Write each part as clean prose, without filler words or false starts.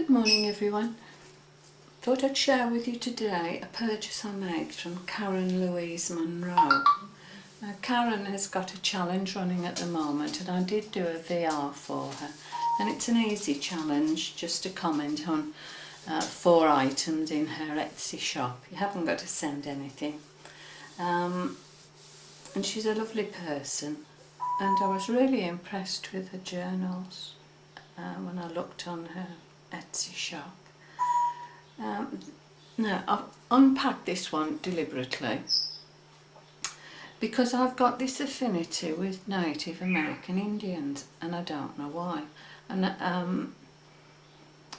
Good morning everyone. Thought I'd share with you today a purchase I made from Louise Munro. Now Karen has got a challenge running at the moment and I did do a VR for her, and it's an easy challenge just to comment on 4 items in her Etsy shop. You haven't got to send anything, and she's a lovely person and I was really impressed with her journals when I looked on her Etsy shop. Now I've unpacked this one deliberately because I've got this affinity with Native American Indians and I don't know why, and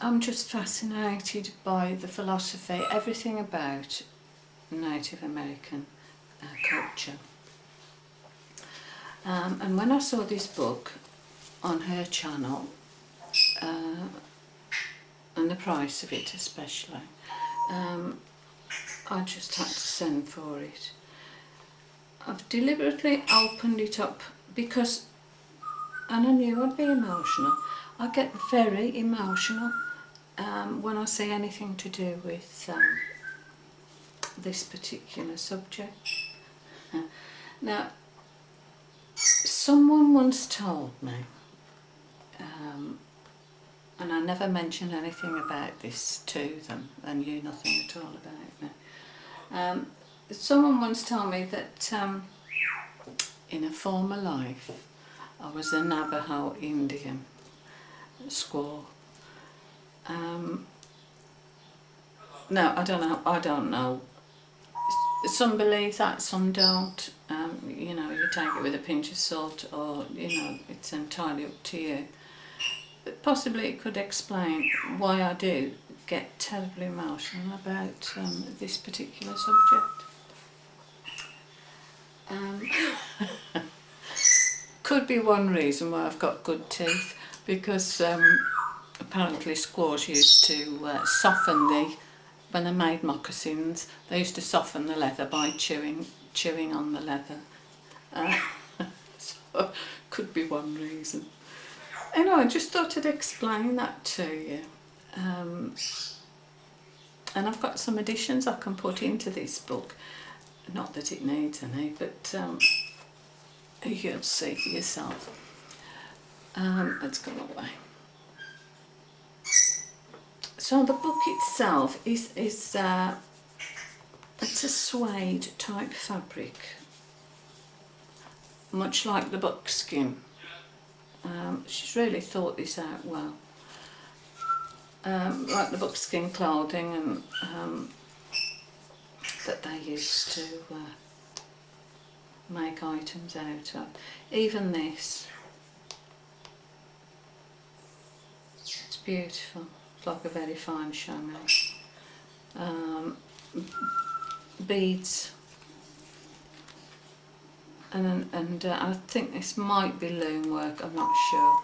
I'm just fascinated by the philosophy, everything about Native American culture. And when I saw this book on her channel, and the price of it especially, I just had to send for it. I've deliberately opened it up because, and I knew I'd be emotional, I get very emotional when I see anything to do with this particular subject. Now, someone once told me, and I never mentioned anything about this to them, they knew nothing at all about me. Someone once told me that in a former life I was a Navajo Indian squaw. No, I don't know. Some believe that, some don't. You know, you take it with a pinch of salt, or you know, it's entirely up to you. But possibly it could explain why I do get terribly emotional about this particular subject. Could be one reason why I've got good teeth, because apparently squaws used to soften when they made moccasins, they used to soften the leather by chewing on the leather. So could be one reason. Anyway, I just thought I'd explain that to you. And I've got some additions I can put into this book. Not that it needs any, but you'll see for yourself. Let's go away. So the book itself is it's a suede type fabric, much like the buckskin. She's really thought this out well. Like the buckskin clothing and that they used to make items out of. Even this, it's beautiful. It's like a very fine chamois. Beads. And I think this might be loom work, I'm not sure,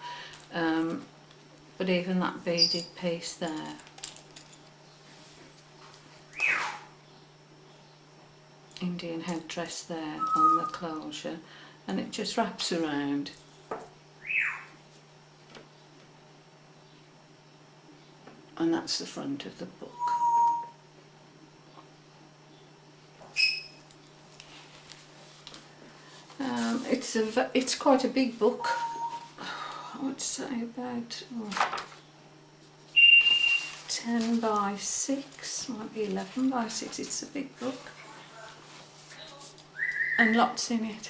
but even that beaded piece there, Indian headdress there on the closure, and it just wraps around. And that's the front of the book. It's quite a big book. I would say about 10 by 6, might be 11 by 6. It's a big book and lots in it.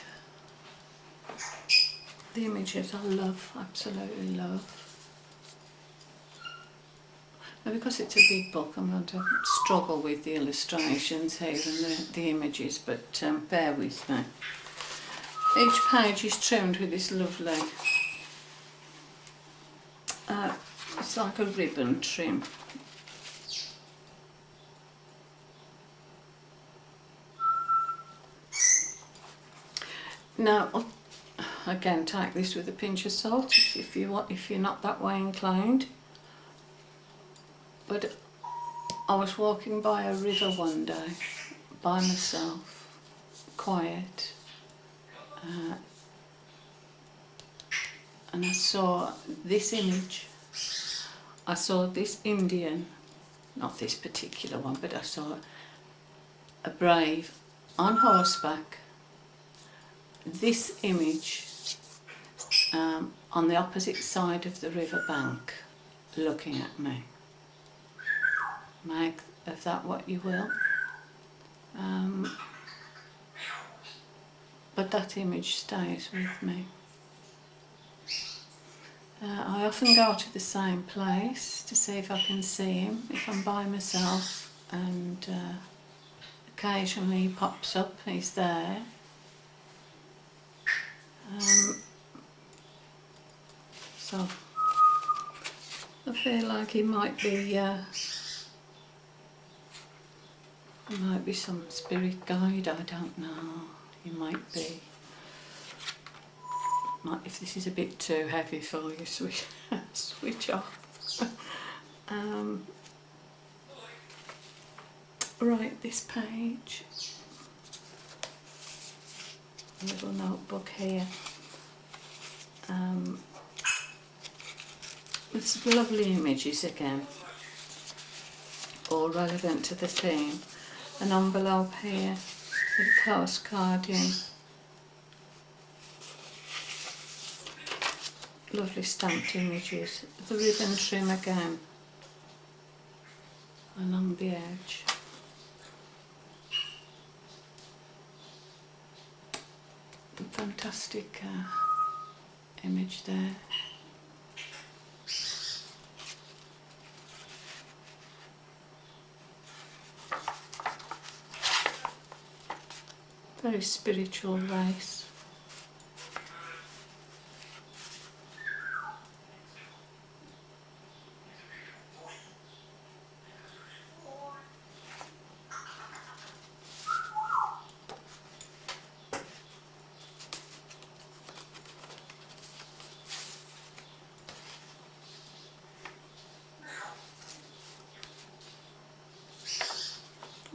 The images I love, absolutely love. Now, because it's a big book, I'm going to struggle with the illustrations here and the images, but bear with me. Each page is trimmed with this lovely, it's like a ribbon trim. Now, again, take this with a pinch of salt if you're not that way inclined. But I was walking by a river one day, by myself, quiet. And I saw this image I saw this Indian, not this particular one, but I saw a brave on horseback, this image on the opposite side of the river bank looking at me. Make of that what you will. But that image stays with me. I often go to the same place to see if I can see him, if I'm by myself, and occasionally he pops up, he's there. So I feel like he might be some spirit guide, I don't know. He might be. If this is a bit too heavy for you, switch off. Right, this page. A little notebook here. With some lovely images again, all relevant to the theme. An envelope here with a postcard in. Lovely stamped images. The ribbon trim again along the edge. A fantastic image there. Very spiritual race.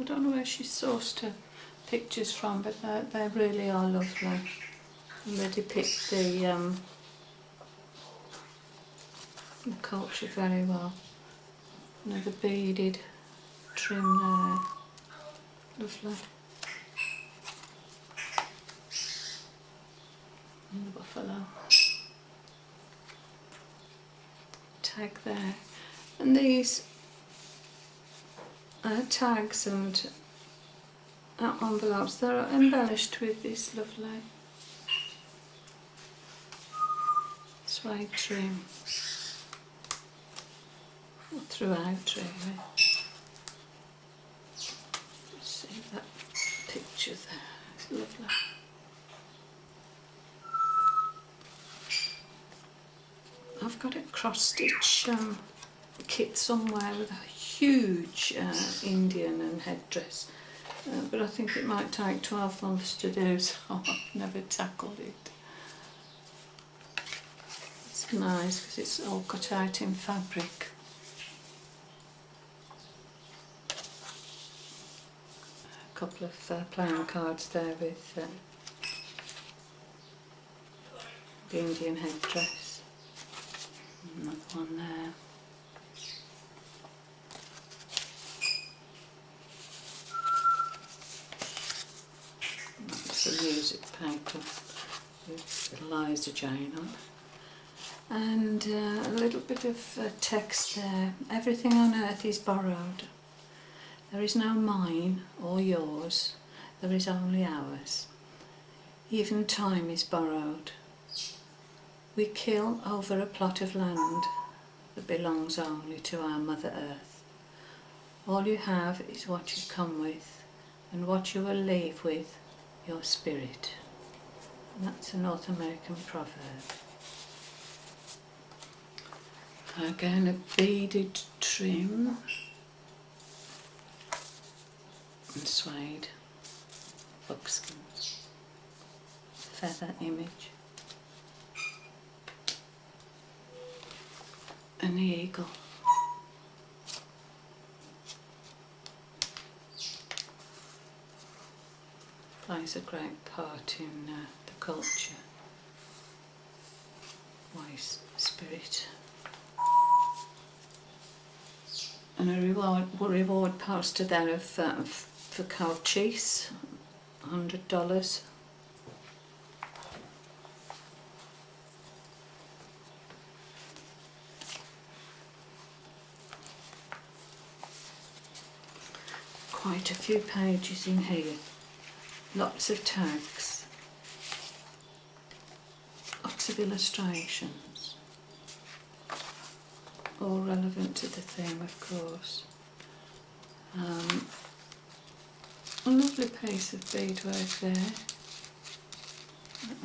I don't know where she sourced her pictures from, but they really are lovely. And they depict the culture very well. You know, the beaded trim there. Lovely. And the buffalo. Tag there. And these tags and envelopes, they're embellished with this lovely suede trim throughout, really. See that picture there, it's lovely. I've got a cross-stitch kit somewhere with a huge Indian and headdress. But I think it might take 12 months to do, so I've never tackled it. It's nice because it's all cut out in fabric. A couple of playing cards there with the Indian headdress. Another one there. That's a music paper with Eliza Jane on. And a little bit of text there. Everything on earth is borrowed. There is no mine or yours, there is only ours. Even time is borrowed. We kill over a plot of land that belongs only to our Mother Earth. All you have is what you come with, and what you will leave with, your spirit. And that's a North American proverb. Again, a beaded trim and suede buckskin feather image. An eagle. Plays a great part in the culture. Wise spirit. and a reward poster there of for cow cheese, $100. Quite a few pages in here, lots of tags, lots of illustrations, all relevant to the theme, of course. A lovely piece of beadwork there,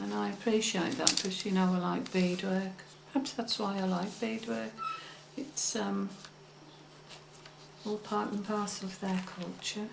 and I appreciate that because, you know, I like beadwork. Perhaps that's why I like beadwork. It's all part and parcel of their culture.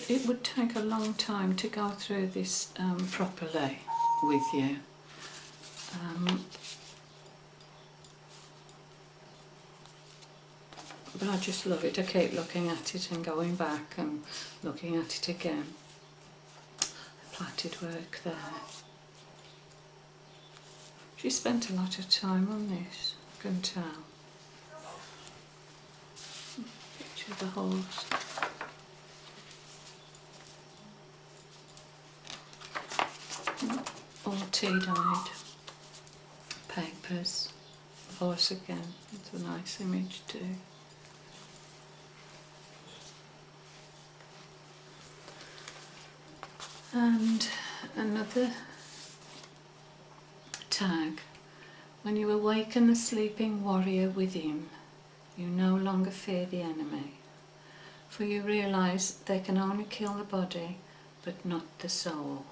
It would take a long time to go through this properly with you. But I just love it. I keep looking at it and going back and looking at it again. The plaited work there. She spent a lot of time on this, I can tell. Picture of the horse. All tea-dyed papers. The horse again, it's a nice image too. And another tag. When you awaken the sleeping warrior within, you no longer fear the enemy, for you realise they can only kill the body, but not the soul.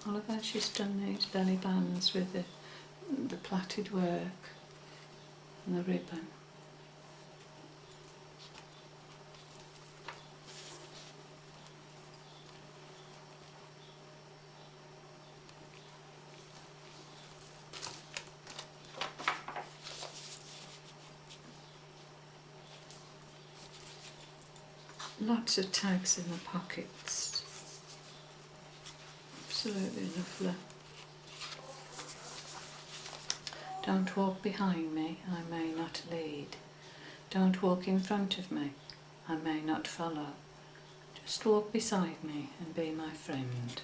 All of that, she's done these belly bands with the plaited work and the ribbon. Lots of tags in the pockets. Absolutely lovely. Don't walk behind me, I may not lead. Don't walk in front of me, I may not follow. Just walk beside me and be my friend.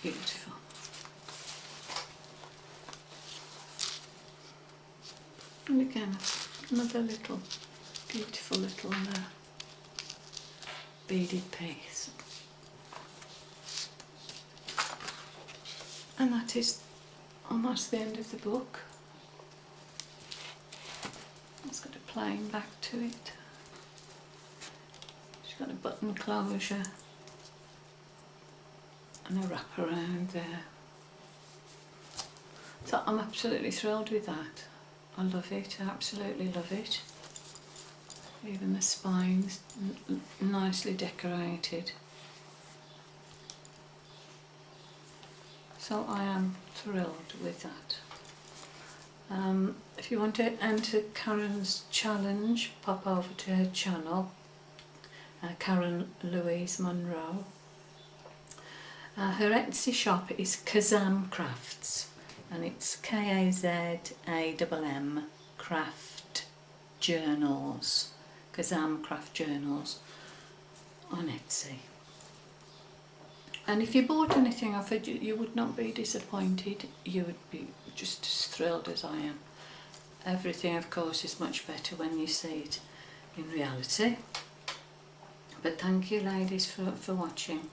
Beautiful. And again, another little, beautiful little beaded piece. And that is almost the end of the book. It's got a plain back to it. She's got a button closure and a wrap around there. So I'm absolutely thrilled with that. I love it, I absolutely love it. Even the spine's nicely decorated. So I am thrilled with that. If you want to enter Karen's challenge, pop over to her channel, Louise Munro. Her Etsy shop is Kazzamcrafts, and it's Kazzam Craft Journals, Kazzamcraftjournals on Etsy. And if you bought anything off it, you would not be disappointed. You would be just as thrilled as I am. Everything, of course, is much better when you see it in reality. But thank you, ladies, for watching,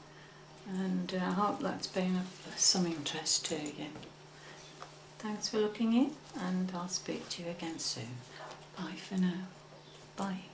and I hope that's been of some interest to you. Thanks for looking in, and I'll speak to you again soon. Bye for now. Bye.